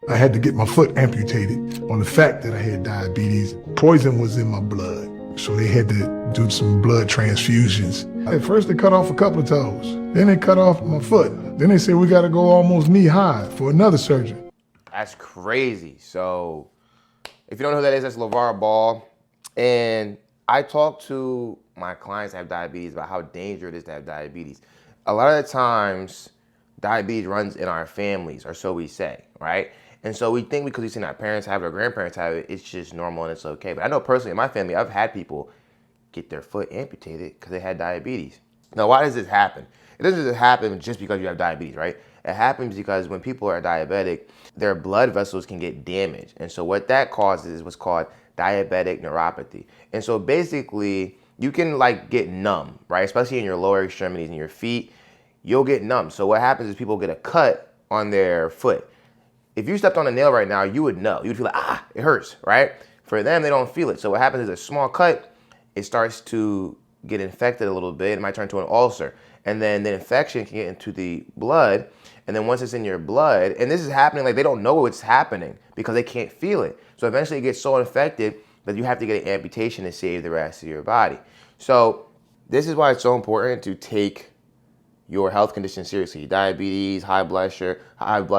I had to get my foot amputated on the fact that I had diabetes. Poison was in my blood, so they had to do some blood transfusions. At first they cut off a couple of toes, then they cut off my foot. Then they said we gotta go almost knee high for another surgery. That's crazy. So if you don't know who that is, that's LeVar Ball. And I talk to my clients that have diabetes about how dangerous it is to have diabetes. A lot of the times, diabetes runs in our families, or so we say, right? And so we think because we've seen our parents have it or grandparents have it, it's just normal and it's okay. But I know personally in my family, I've had people get their foot amputated because they had diabetes. Now, why does this happen? It doesn't just happen just because you have diabetes, right? It happens because when people are diabetic, their blood vessels can get damaged. And so what that causes is what's called diabetic neuropathy. And so basically, you can like get numb, right? Especially in your lower extremities and your feet, you'll get numb. So what happens is people get a cut on their foot. If you stepped on a nail right now, you would know. You would feel like, it hurts, right? For them, they don't feel it. So what happens is a small cut, it starts to get infected a little bit. It might turn into an ulcer. And then the infection can get into the blood. And then once it's in your blood, and this is happening, like they don't know what's happening because they can't feel it. So eventually it gets so infected that you have to get an amputation to save the rest of your body. So this is why it's so important to take your health condition seriously. Diabetes, high blood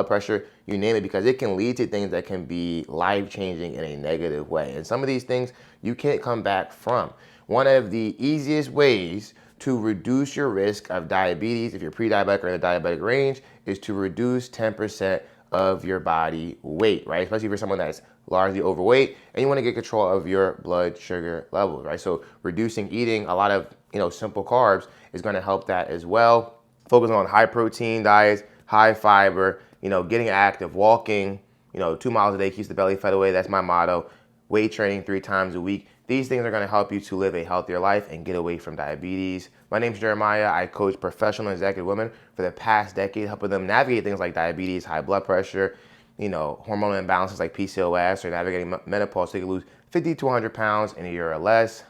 pressure, you name it, because it can lead to things that can be life-changing in a negative way. And some of these things you can't come back from. One of the easiest ways to reduce your risk of diabetes, if you're pre-diabetic or in the diabetic range, is to reduce 10% of your body weight, right? Especially for someone that's largely overweight and you want to get control of your blood sugar levels, right? So reducing eating a lot of, simple carbs is going to help that as well. Focusing on high protein diets, high fiber, getting active, walking, 2 miles a day keeps the belly fat away. That's my motto. Weight training 3 times a week. These things are going to help you to live a healthier life and get away from diabetes. My name's Jeremiah. I coach professional executive women for the past decade, helping them navigate things like diabetes, high blood pressure, hormonal imbalances like PCOS, or navigating menopause so you can lose 50 to 100 pounds in a year or less.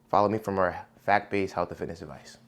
Follow me for more fact-based health and fitness advice.